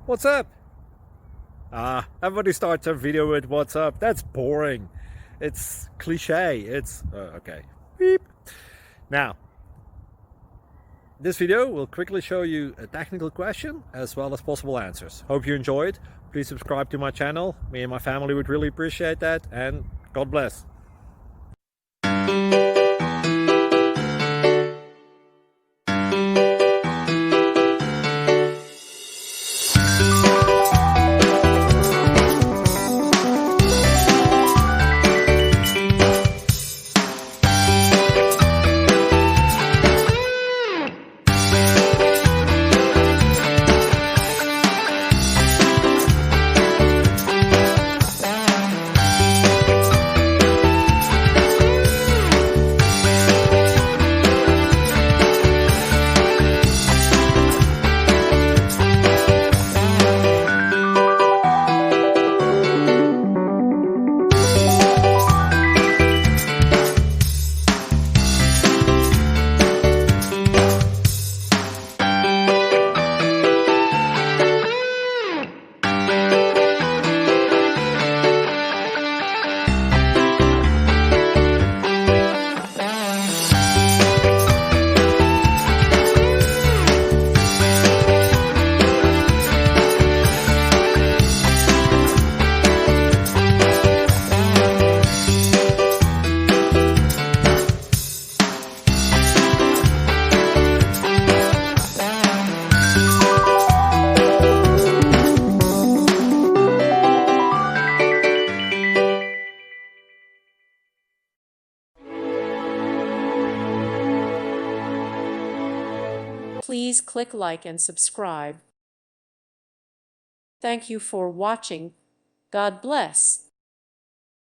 What's up? Everybody starts a video with what's up. That's boring. It's cliche. It's okay. Beep. Now, this video will quickly show you a technical question as well as possible answers. Hope you enjoy it. Please subscribe to my channel. Me and my family would really appreciate that, and God bless. Please click like and subscribe. Thank you for watching. God bless.